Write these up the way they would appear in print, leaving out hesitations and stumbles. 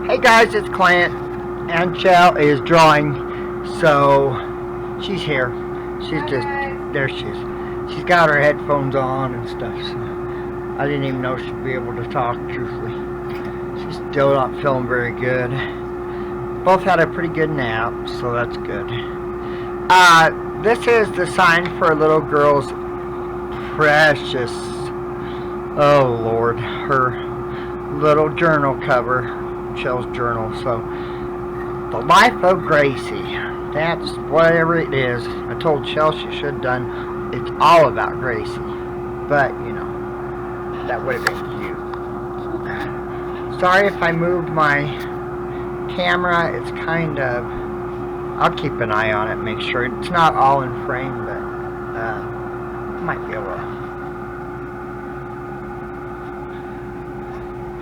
Hey guys, it's Clint, and Chelle is drawing, so she's here. She's just, there she is. She's got her headphones on and stuff, so I didn't even know she'd be able to talk, truthfully. She's still not feeling very good. Both had a pretty good nap, so that's good. This is the sign for a little girl's precious, oh Lord, her little journal cover, Chelle's journal. So, the life of Gracie. That's whatever it is. I told Chelle she should have done. It's all about Gracie, but you know, that would have been cute. Sorry if I moved my camera. It's kind of, I'll keep an eye on it, make sure it's not all in frame, but might be able to.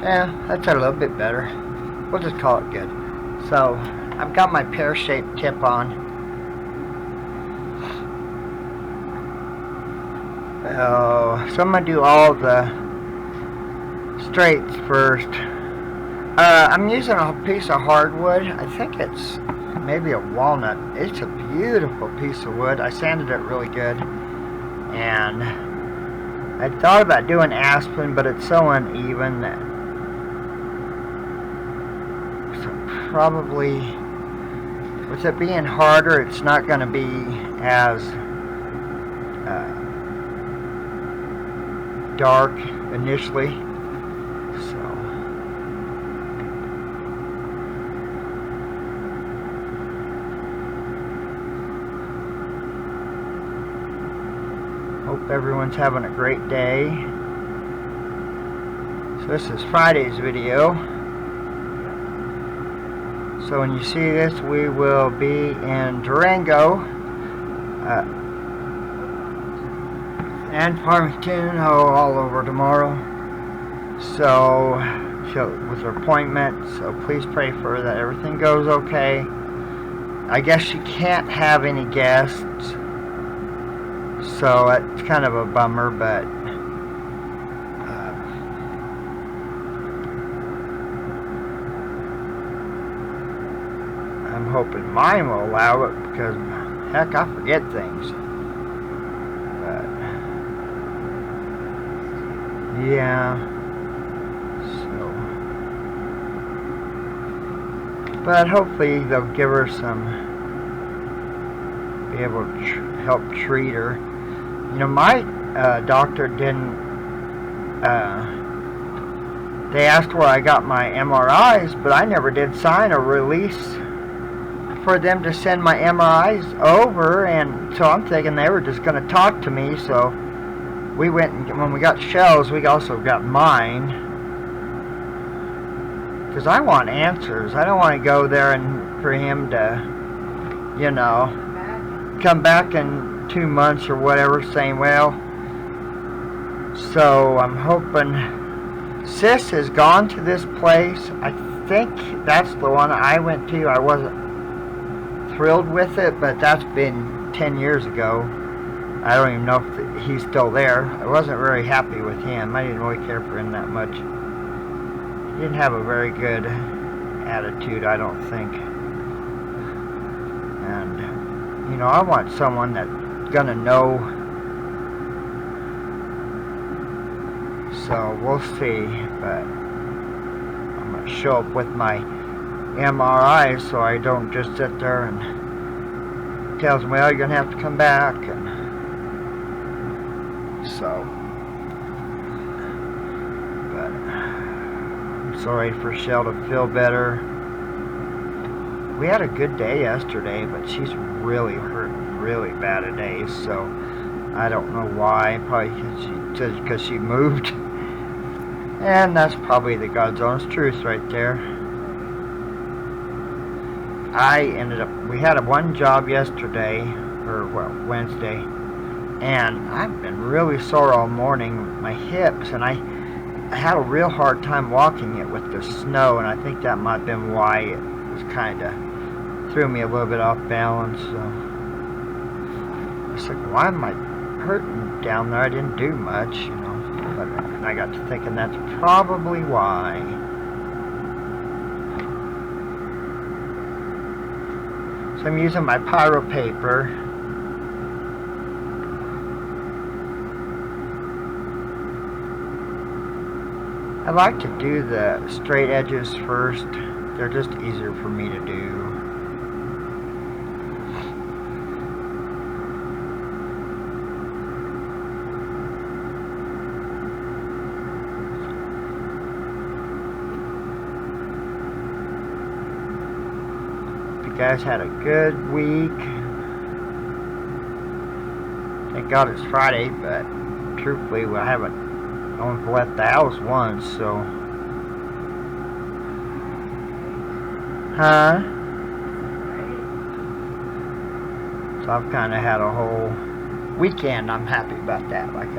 Yeah, that's a little bit better. We'll just call it good. So, I've got my pear-shaped tip on. So I'm going to do all the straights first. I'm using a piece of hardwood. I think it's maybe a walnut. It's a beautiful piece of wood. I sanded it really good. And I thought about doing aspen, but it's so uneven that probably, with it being harder, it's not going to be as dark initially. So hope everyone's having a great day. So this is Friday's video. So when you see this, we will be in Durango and Farmington, all over tomorrow. So with her appointment, so please pray for her that everything goes okay. I guess she can't have any guests, so it's kind of a bummer, but I'm hoping mine will allow it, because heck, I forget things. But yeah, so, but hopefully they'll give her some, be able to help treat her. You know, my doctor didn't, they asked where I got my MRIs, but I never did sign a release for them to send my MRIs over, and so I'm thinking they were just going to talk to me. So we went, and when we got Chelle's, we also got mine, because I want answers. I don't want to go there and for him to, you know, come back in 2 months or whatever saying, well. So I'm hoping. Sis has gone to this place. I think that's the one I went to. I wasn't thrilled with it, but that's been 10 years ago. I don't even know if he's still there. I wasn't very happy with him. I didn't really care for him that much. He didn't have a very good attitude, I don't think. And you know, I want someone that's gonna know. So we'll see, but I'm gonna show up with my MRI, so I don't just sit there and tells me, well, you're gonna have to come back, and so, but I'm sorry for Chelle to feel better. We had a good day yesterday, but she's really hurting really bad today, so I don't know why. Probably because she moved, and that's probably the God's honest truth right there. I ended up, we had one job yesterday, or well, Wednesday, and I've been really sore all morning with my hips, and I had a real hard time walking it with the snow, and I think that might have been why it was kind of, threw me a little bit off balance. So I was like, why am I hurting down there? I didn't do much, you know, but I got to thinking that's probably why. So I'm using my pyro paper. I like to do the straight edges first. They're just easier for me to do. You guys had a good week. Thank God it's Friday, but truthfully, I haven't only left the house once, so. Huh? So I've kind of had a whole weekend. I'm happy about that. Like,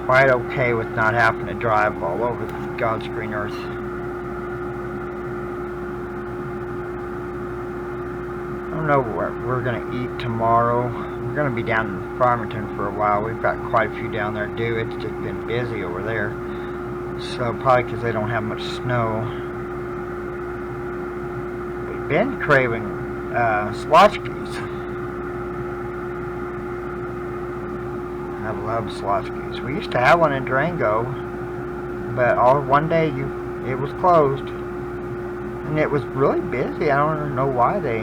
quite okay with not having to drive all over God's green earth. I don't know what we're going to eat tomorrow. We're going to be down in Farmington for a while. We've got quite a few down there to do. It's just been busy over there. So probably because they don't have much snow. We've been craving Slotchkies. I love Slotchkies. We used to have one in Durango, but one day it was closed. And it was really busy. I don't know why they...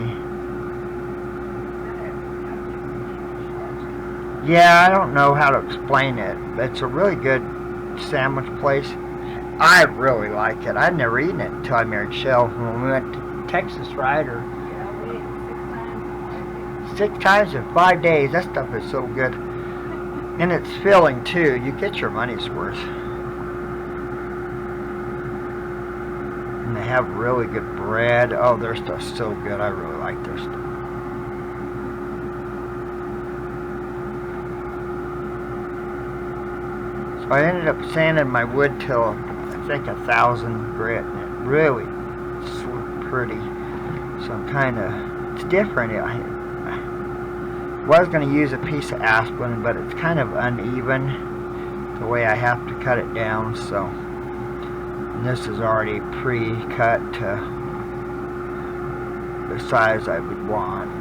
Yeah, I don't know how to explain it. It's a really good sandwich place. I really like it. I'd never eaten it until I married Chelle when we went to Texas, right? Or 6 times in 5 days. That stuff is so good. And it's filling too. You get your money's worth. And they have really good bread. Oh, their stuff's so good. I really like their stuff. So I ended up sanding my wood till I think 1,000 grit, and it really is pretty. So I'm kind of, it's different. I was going to use a piece of aspen, but it's kind of uneven the way I have to cut it down. So and this is already pre-cut to the size I would want,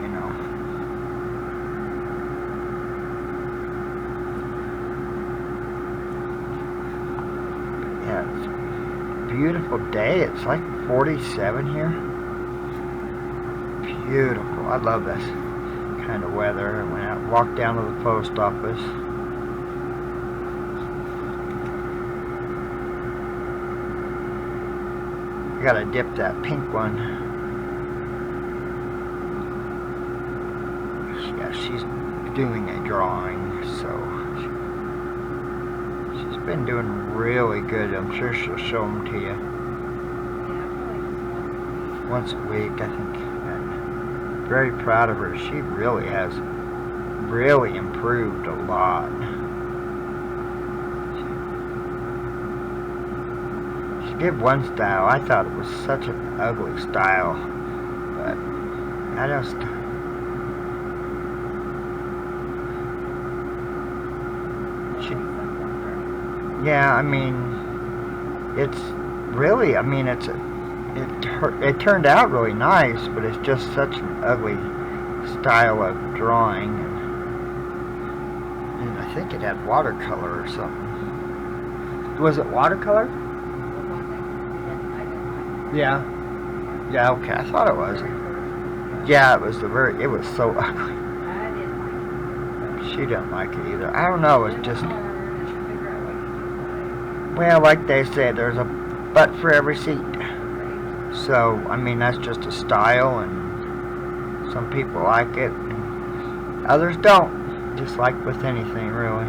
Yeah, it's a beautiful day. It's like 47 here. Beautiful. I love this kind of weather. I went out and walked down to the post office. I gotta dip that pink one. Yeah, she's doing a drawing, so she's been doing really good. I'm sure she'll show them to you once a week, I think. And very proud of her. She really has really improved a lot. She did one style. I thought it was such an ugly style, but I just... Yeah, I mean, it's really, it turned out really nice, but it's just such an ugly style of drawing. And I think it had watercolor or something. Was it watercolor? Yeah. Yeah, okay, I thought it was. Yeah, it was it was so ugly. She didn't like it either. I don't know, it's just... Well, like they said, there's a butt for every seat. So, I mean, that's just a style, and some people like it, and others don't. Just like with anything, really.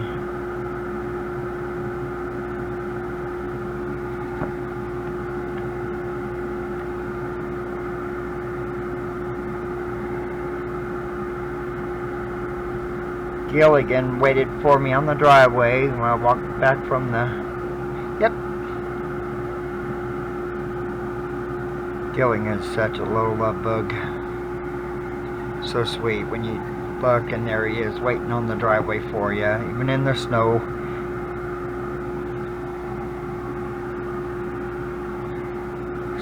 Gilligan waited for me on the driveway when I walked back from the... Yep. Gilligan is such a little love bug. So sweet when you look and there he is waiting on the driveway for you, even in the snow.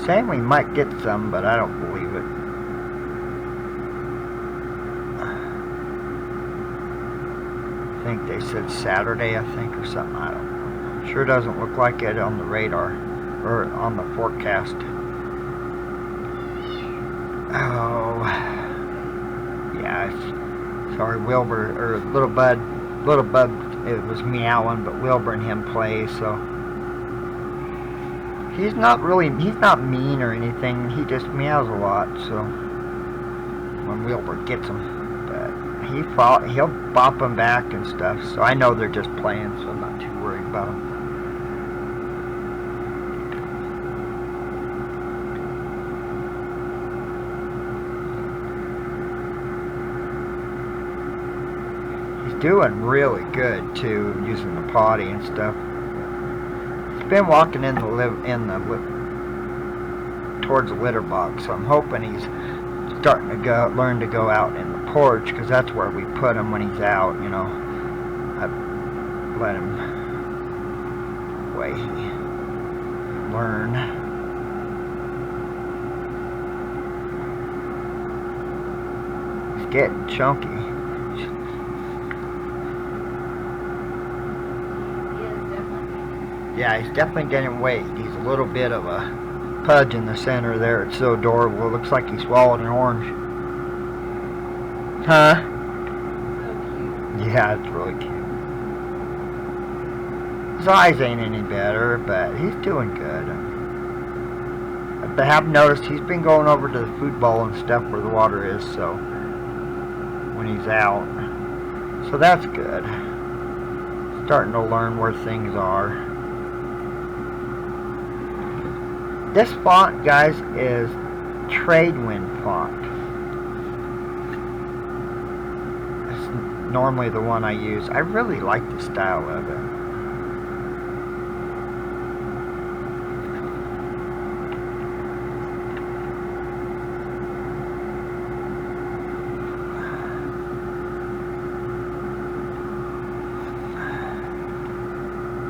saying we might get some, but I don't believe it. I think they said Saturday, I think, or something. I don't know. Sure doesn't look like it on the radar or on the forecast. Oh, yeah. Sorry, Wilbur or Little Bud. It was meowing, but Wilbur and him play, so he's not mean or anything. He just meows a lot. So when Wilbur gets him, but he'll bop him back and stuff. So I know they're just playing, so I'm not too worried about them. Doing really good too, using the potty and stuff. He's been walking in towards the litter box, so I'm hoping he's starting to learn to go out in the porch, because that's where we put him when he's out. You know, I let him learn. He's getting chunky. Yeah, he's definitely gaining weight. He's a little bit of a pudge in the center there. It's so adorable. It looks like he swallowed an orange. Huh? So cute. Yeah, it's really cute. His eyes ain't any better, but he's doing good. I have noticed he's been going over to the food bowl and stuff where the water is, so when he's out. So that's good. Starting to learn where things are. This font, guys, is Tradewind font. It's normally the one I use. I really like the style of it.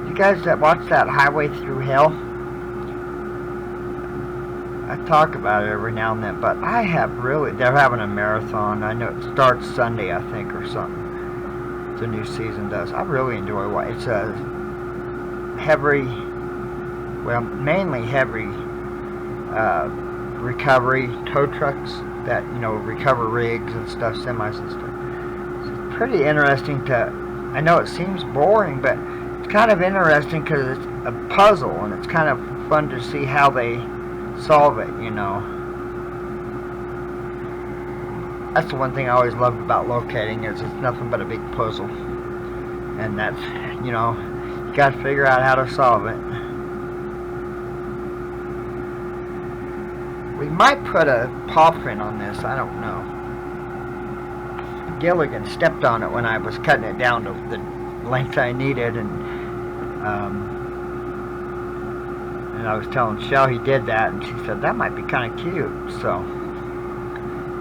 You guys that watch that Highway Through Hell, I talk about it every now and then, but I have really, they're having a marathon. I know it starts Sunday, I think, or something. The new season does. I really enjoy what it's a heavy, well, mainly heavy recovery tow trucks that, you know, recover rigs and stuff, semis and stuff. It's pretty interesting to, I know it seems boring, but it's kind of interesting because it's a puzzle, and it's kind of fun to see how they solve it, you know. That's the one thing I always loved about locating, is it's nothing but a big puzzle. And that's, you know, you gotta figure out how to solve it. We might put a paw print on this, I don't know. Gilligan stepped on it when I was cutting it down to the length I needed, and I was telling Chelle he did that, and she said that might be kind of cute. So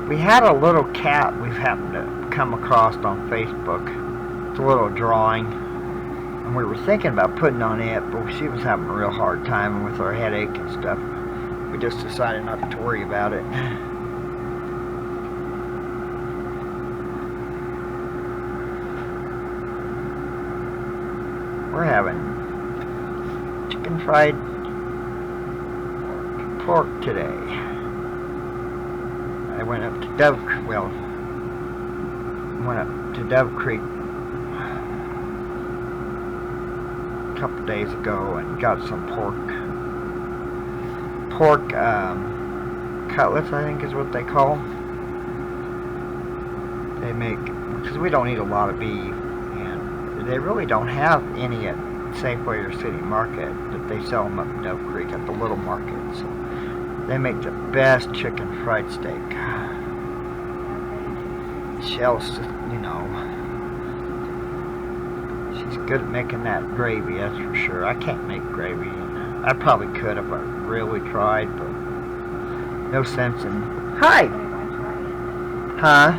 we had a little cat we've happened to come across on Facebook. It's a little drawing, and we were thinking about putting on it, but she was having a real hard time with her headache and stuff. We just decided not to worry about it. We're having chicken fried pork today. I went up to Dove Creek a couple days ago and got some pork cutlets, I think is what they call them. They make, because we don't eat a lot of beef, and they really don't have any at Safeway or City Market, but they sell them up in Dove Creek at the little market. So they make the best chicken fried steak. Chelle's just, you know, she's good at making that gravy, that's for sure. I can't make gravy. I probably could if I really tried, but no sense in... Hi! Huh?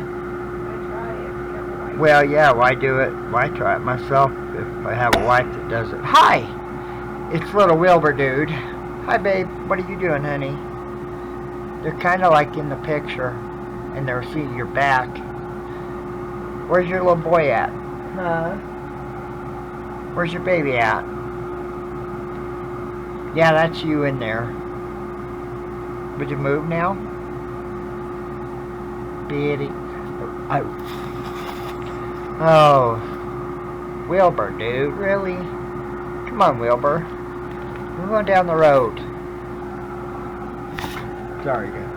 Well, yeah, why do it? Why try it myself if I have a wife that does it? Hi! It's little Wilbur dude. Hi, babe. What are you doing, honey? They're kind of like in the picture, and they're seeing your back. Where's your little boy at? Huh? Where's your baby at? Yeah, that's you in there. Would you move now? Bitty. Oh. Wilbur, dude. Really? Come on, Wilbur. We're going down the road. Sorry, guys.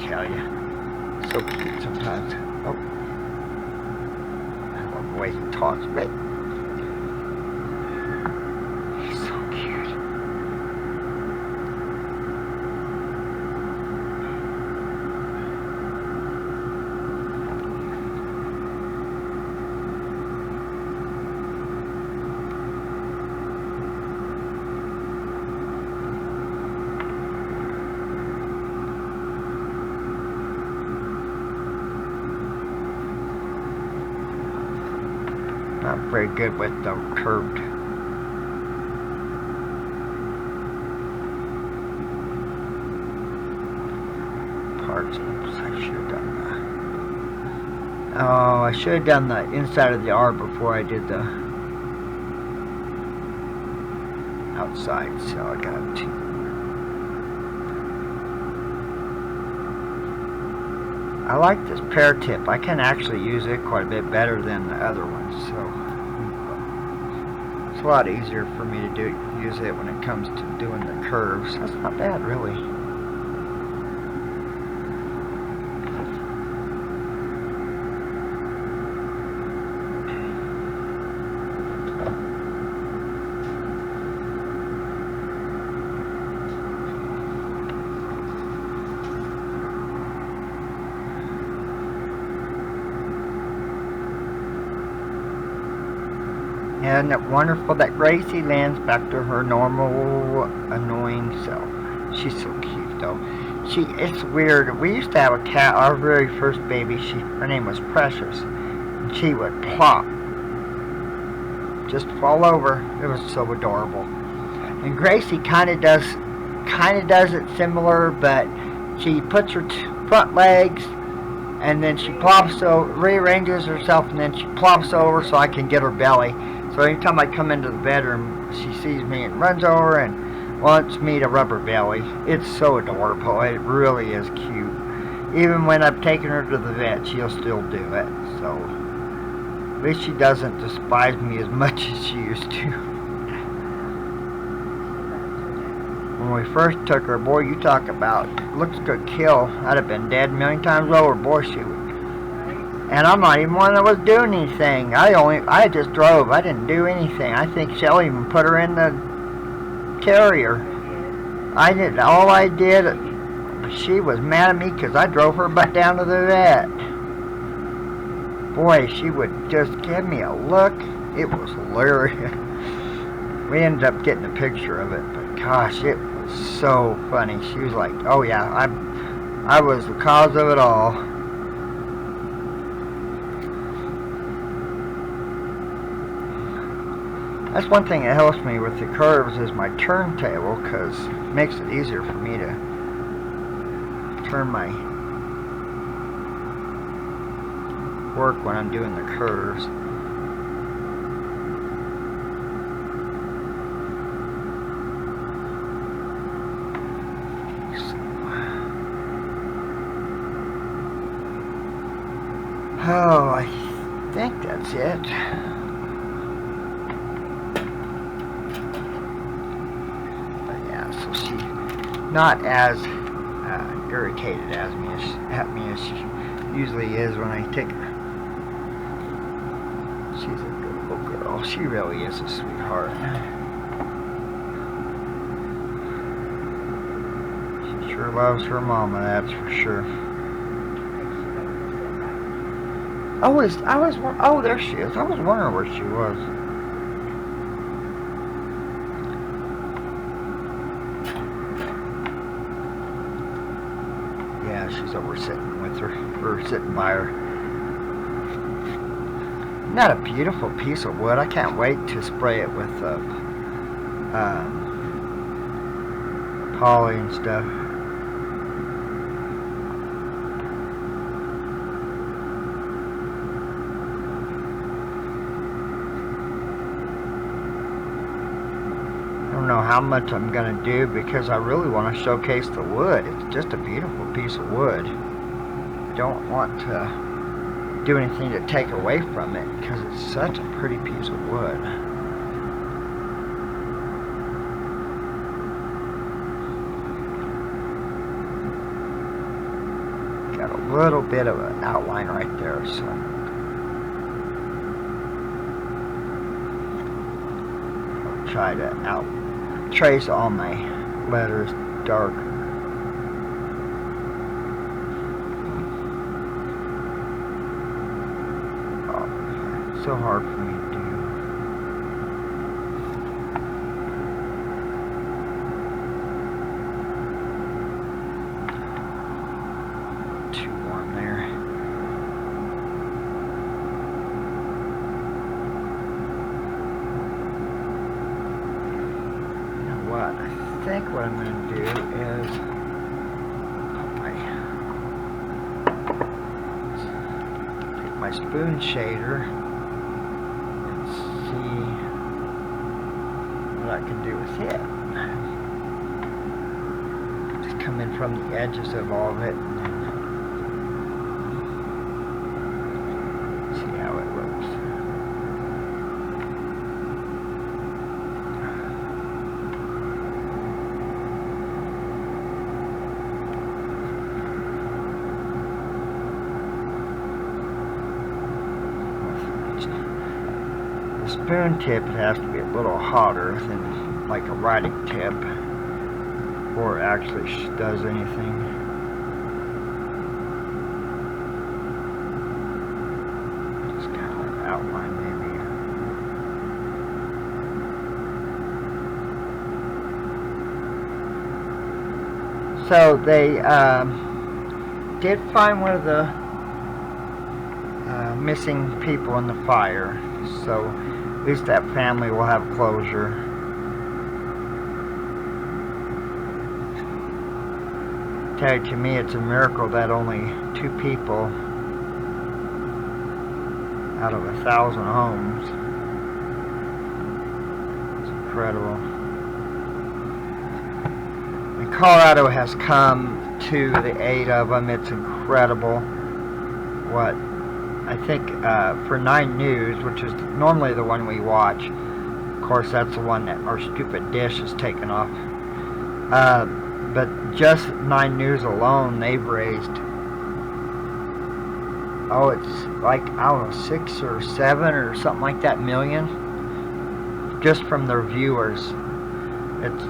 Tell you. So cute sometimes. Oh. I love the way he talks, but he's so cute. Not very good with the curved. Parts. Oops, I should have done that. Oh, I should have done the inside of the R before I did the outside, so I got to. I like this pear tip. I can actually use it quite a bit better than the other ones, so it's a lot easier for me to use it when it comes to doing the curves. That's not bad, really. Isn't it wonderful that Gracie lands back to her normal, annoying self? She's so cute, though. It's weird. We used to have a cat, our very first baby. Her name was Precious. And she would plop, just fall over. It was so adorable. And Gracie kind of does it similar, but she puts her front legs, and then she plops over, rearranges herself, and then she plops over so I can get her belly. So anytime I come into the bedroom, she sees me and runs over and wants me to rub her belly. It's so adorable. It really is cute. Even when I've taken her to the vet, she'll still do it. So at least she doesn't despise me as much as she used to. When we first took her, boy, you talk about looks good kill. I'd have been dead a million times over. Boy, she would. And I'm not even one that was doing anything. I just drove. I didn't do anything. I think Chelle even put her in the carrier. I did. All I did, she was mad at me because I drove her back down to the vet. Boy, she would just give me a look. It was hilarious. We ended up getting a picture of it, but gosh, it was so funny. She was like, oh yeah, I was the cause of it all. That's one thing that helps me with the curves is my turntable, because it makes it easier for me to turn my work when I'm doing the curves. Oh, I think that's it. Not as irritated at me as she usually is when I take her. She's a good little girl. She really is a sweetheart. She sure loves her mama, that's for sure. Oh, there she is. I was wondering where she was. She's over sitting with her, or sitting by her. Isn't that a beautiful piece of wood? I can't wait to spray it with Polly and stuff. I don't know how much I'm gonna do because I really want to showcase the wood. It's just a beautiful piece of wood. Don't want to do anything to take away from it because it's such a pretty piece of wood. Got a little bit of an outline right there, so I'll try to trace all my letters darker. So hard for me to do. Too warm there. You know what? I think what I'm going to do is take my spoon shader. I can do with it. Just come in from the edges of all of it and then see how it looks. The spoon tip has to be a little hotter than like a writing tip, or it actually does anything. Just kind of like outline maybe. So they did find one of the missing people in the fire, so at least that family will have closure. To me, it's a miracle that only 2 people out of 1,000 homes. It's incredible. And Colorado has come to the aid of them. It's incredible. What I think for 9 News, which is normally the one we watch, of course that's the one that our stupid dish is taken off. But just 9 News alone, they've raised, oh, it's like, I don't know, 6 or 7 or something like that million, just from their viewers. It's,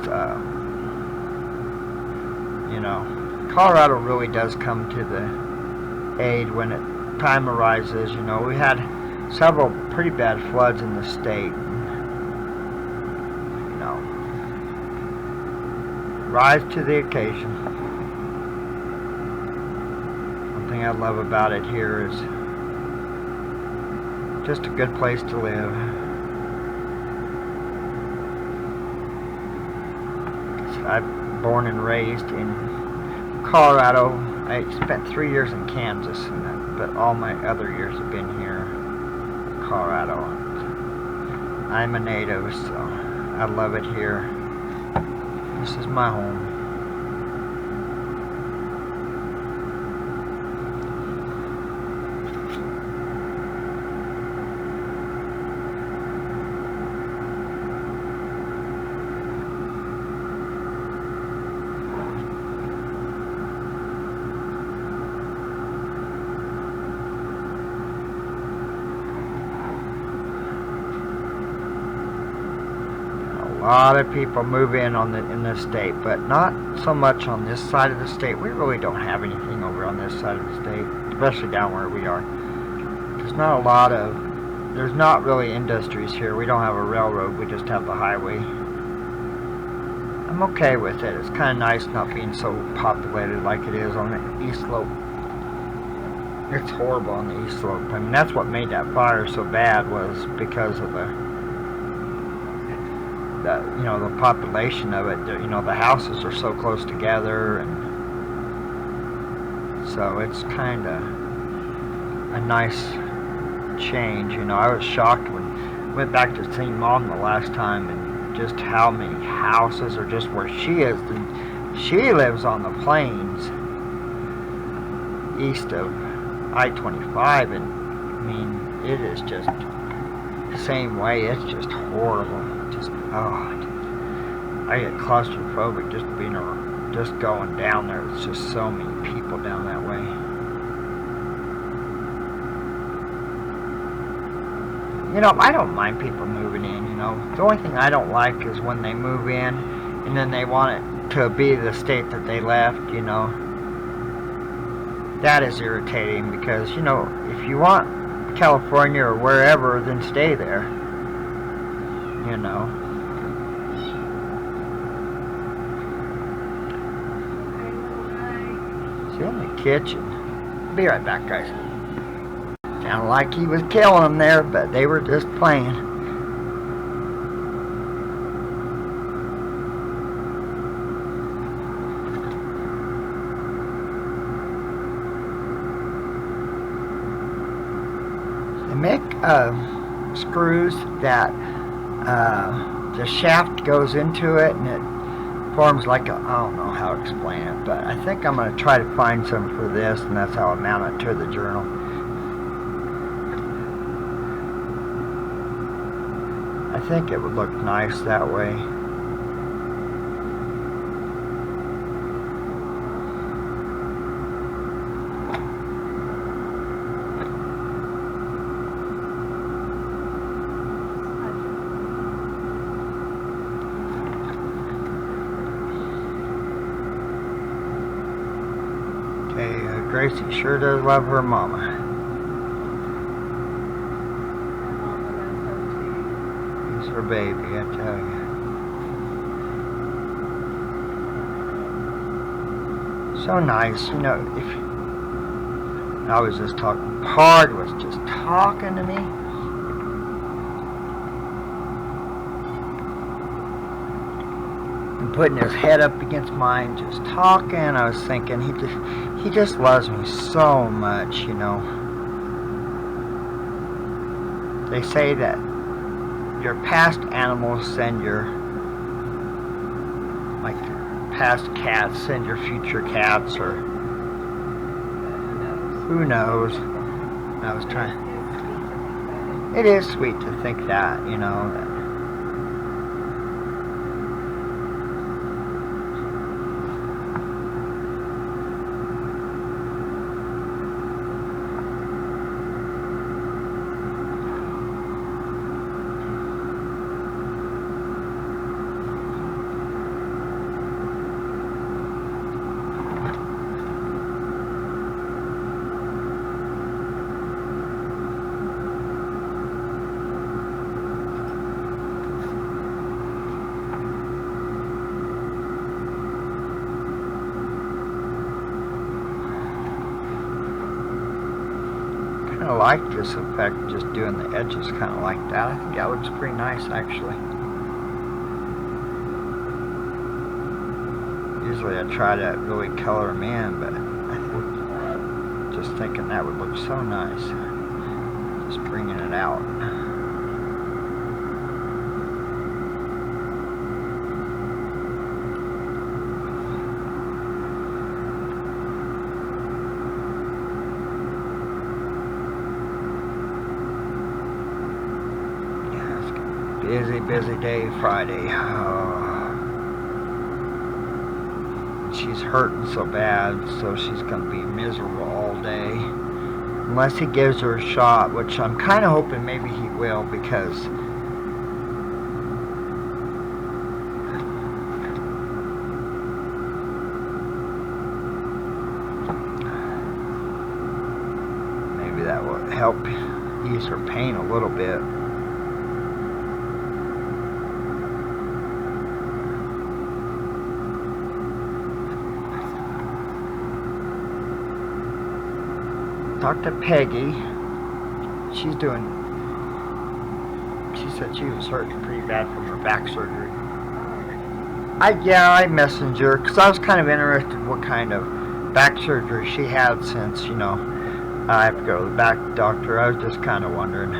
you know, Colorado really does come to the aid when time arises. You know, we had several pretty bad floods in the state. Rise to the occasion. One thing I love about it here is just a good place to live. I'm born and raised in Colorado. I spent 3 years in Kansas, but all my other years have been here in Colorado. I'm a native, so I love it here. This is my home. A lot of people move in this state, but not so much on this side of the state. We really don't have anything over on this side of the state, especially down where we are. There's not really industries here. We don't have a railroad, we just have the highway. I'm okay with it. It's kind of nice not being so populated like it is on the East Slope. It's horrible on the East Slope. I mean, that's what made that fire so bad, was because of the the population of it, the houses are so close together, and so it's kind of a nice change. I was shocked when I went back to see Mom the last time, and just how many houses are just where she is. And she lives on the plains east of I-25, and I mean, it is just the same way. It's just horrible. I get claustrophobic just going down there. It's just so many people down that way. I don't mind people moving in. The only thing I don't like is when they move in and then they want it to be the state that they left. That is irritating, because if you want California or wherever, then stay there. See, in the kitchen. Be right back, guys. Sounded like he was killing them there, but they were just playing. They make screws that the shaft goes into it, and it forms like I don't know how to explain it, but I think I'm going to try to find some for this, and that's how I mount it to the journal. I think it would look nice that way. Gracie sure does love her mama. He's her baby, I tell you. So nice, if I was just talking, Pard was just talking to me. And putting his head up against mine, just talking. I was thinking, he just loves me so much, They say that your past animals send your, like, past cats send your future cats, or who knows. I was trying. It is sweet to think that, that I like this effect, just doing the edges kind of like that. I think that looks pretty nice, actually. Usually I try to really color them in, but I think, just thinking that would look so nice. Just bringing it out. Busy day Friday. She's hurting so bad, so she's going to be miserable all day. Unless he gives her a shot, which I'm kind of hoping maybe he will, because maybe that will help ease her pain a little bit. Talked to Peggy. She's said she was hurting pretty bad from her back surgery. I messaged her because I was kind of interested what kind of back surgery she had, since, you know, I have to go to the back doctor. I was just kind of wondering.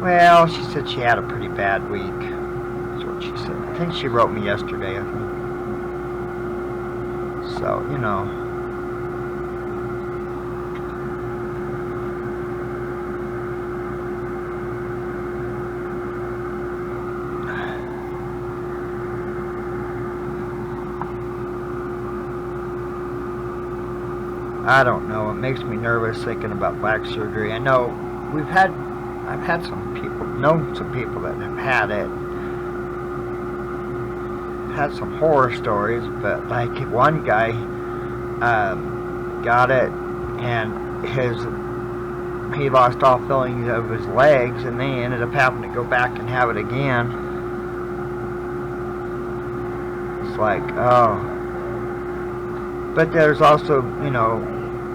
Well, she said she had a pretty bad week. That's what she said. I think she wrote me yesterday, I think. So, you know. I don't know. It makes me nervous thinking about back surgery. I know I've had some people, known some people that have had it. Had some horror stories, but like one guy got it, and he lost all feelings of his legs, and they ended up having to go back and have it again. It's like, oh. But there's also, you know,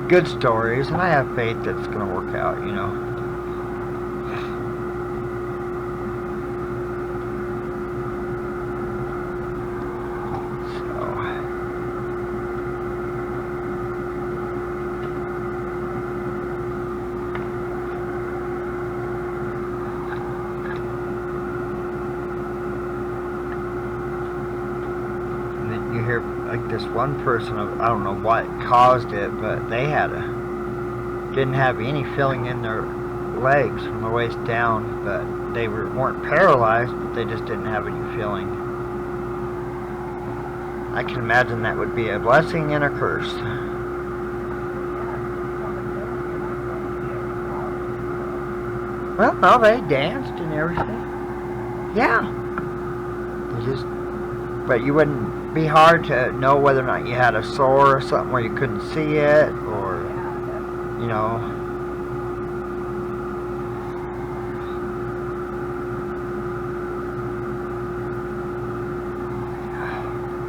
good stories, and I have faith that it's going to work out, you know. You hear like this one person, I don't know what caused it, but they didn't have any feeling in their legs from the waist down, but they weren't paralyzed, but they just didn't have any feeling. I can imagine that would be a blessing and a curse. Well, no, they danced and everything. Yeah. But you wouldn't be hard to know whether or not you had a sore or something where you couldn't see it, or, you know.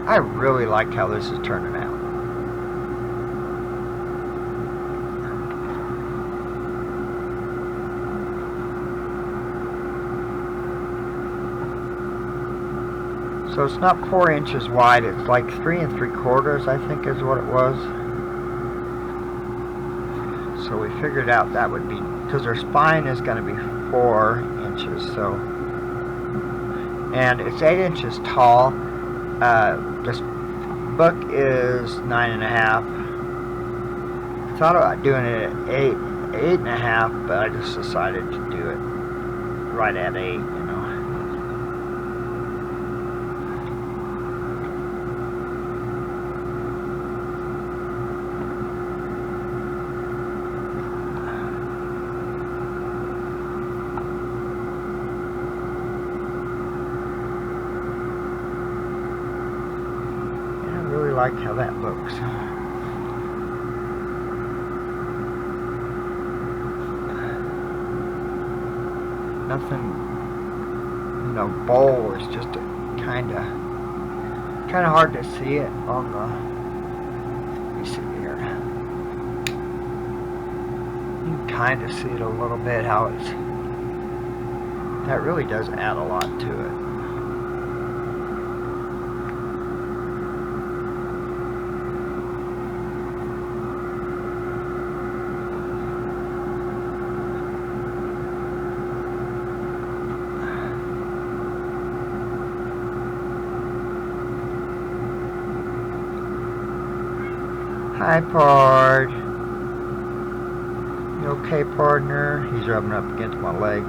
I really like how this is turning out. So it's not 4 inches wide, it's like 3 3/4, I think is what it was. So we figured out that would be, because her spine is going to be 4 inches, so. And it's 8 inches tall. This book is 9.5. I thought about doing it at 8.5, but I just decided to do it right at 8, you know. I like how that looks. Nothing, you know, bowl is just kind of hard to see it on the. Let me see here. You can kind of see it a little bit how it's. That really does add a lot to it. Hi, Pard. You okay, partner? He's rubbing up against my leg.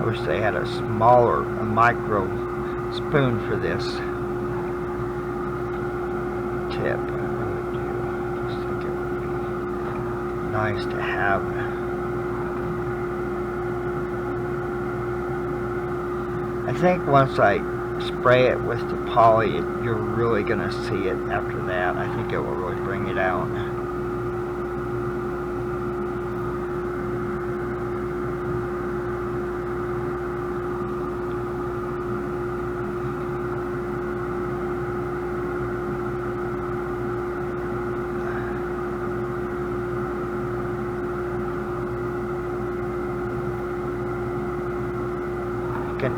I wish they had a micro spoon for this tip. I really do. I just think it would be nice to have. I think once I spray it with the poly, you're really going to see it after that. I think it will really bring it out.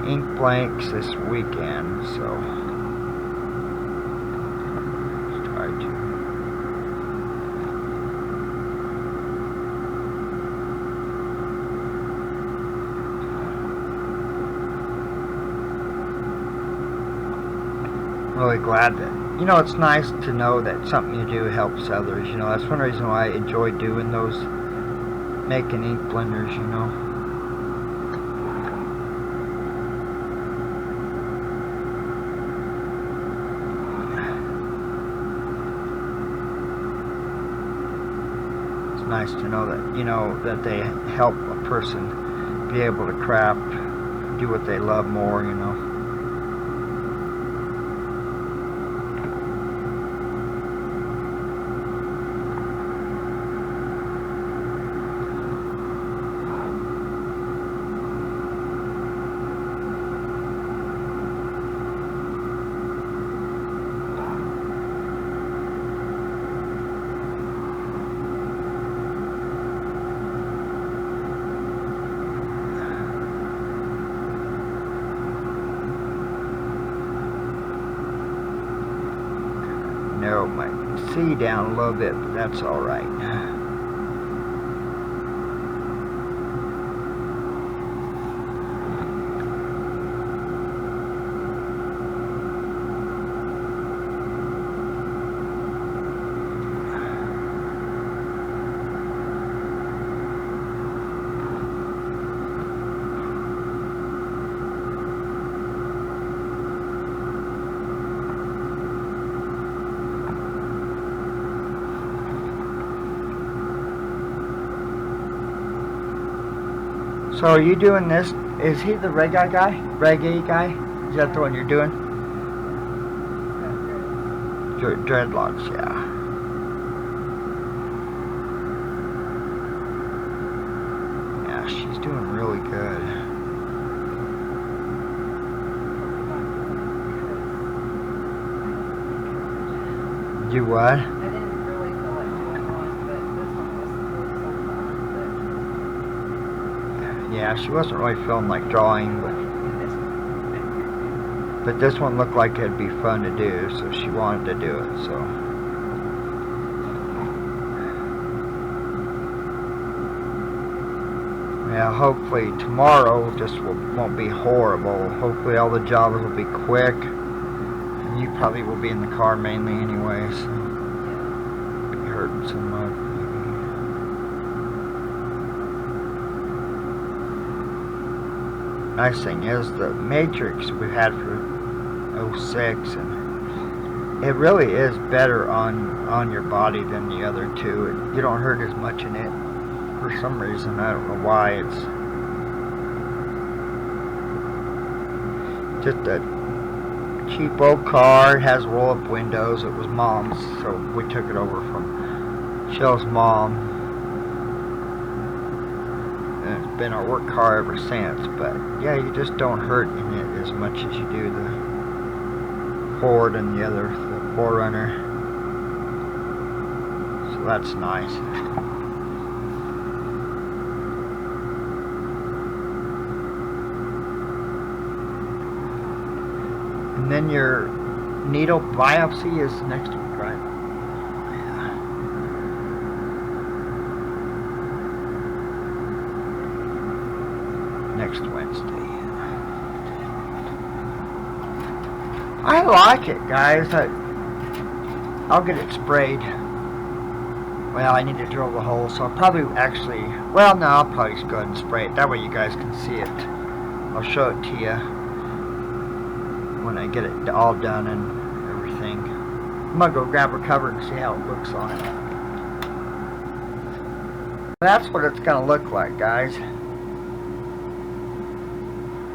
Ink blanks this weekend, so let's try to. Really glad that, you know, it's nice to know that something you do helps others. You know, that's one reason why I enjoy doing those, making ink blenders, you know. Nice to know that, you know, that they help a person be able to craft, do what they love more, you know. Narrow my C down a little bit, but that's all right. So are you doing this? Is he the reggae guy? Reggae guy? Is that the one you're doing? Dreadlocks, yeah. Yeah, she's doing really good. You what? Yeah, she wasn't really feeling like drawing, but this one looked like it'd be fun to do, so she wanted to do it, so. Yeah, hopefully tomorrow just won't be horrible. Hopefully all the jobs will be quick, and you probably will be in the car mainly anyway, so be hurting so much. Nice thing is the matrix we've had for 06, and it really is better on your body than the other two. You don't hurt as much in it for some reason. I don't know why. It's just a cheap old car. It has roll-up windows. It was Mom's, so we took it over from Chelle's mom. It's been our work car ever since, but yeah, you just don't hurt in it as much as you do the Ford and the 4Runner, so that's nice. And then your needle biopsy is next week, right? Next Wednesday. I like it, guys. I'll get it sprayed. Well, I need to drill the hole, so I'll probably actually, well, no, I'll probably just go ahead and spray it. That way you guys can see it. I'll show it to you when I get it all done and everything. I'm gonna go grab a cover and see how it looks on it. That's what it's gonna look like, guys.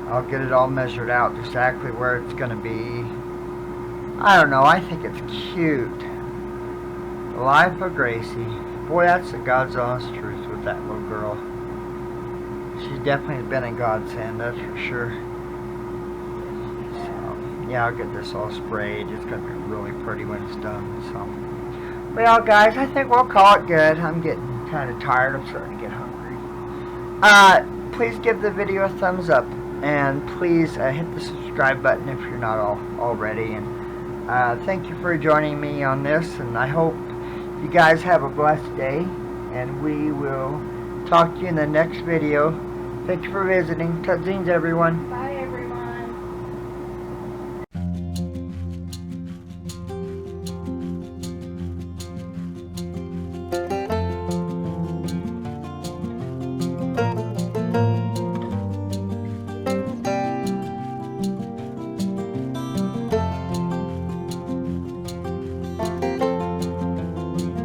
I'll get it all measured out exactly where it's going to be. I don't know, I think it's cute. The life of Gracie. Boy, that's the God's honest truth with that little girl. She's definitely been a godsend, that's for sure. So, yeah, I'll get this all sprayed. It's going to be really pretty when it's done. So, well, guys, I think we'll call it good. I'm getting kind of tired. I'm starting to get hungry. Please give the video a thumbs up. And please hit the subscribe button if you're not already. And thank you for joining me on this. And I hope you guys have a blessed day. And we will talk to you in the next video. Thank you for visiting. Tudzines, everyone. Bye.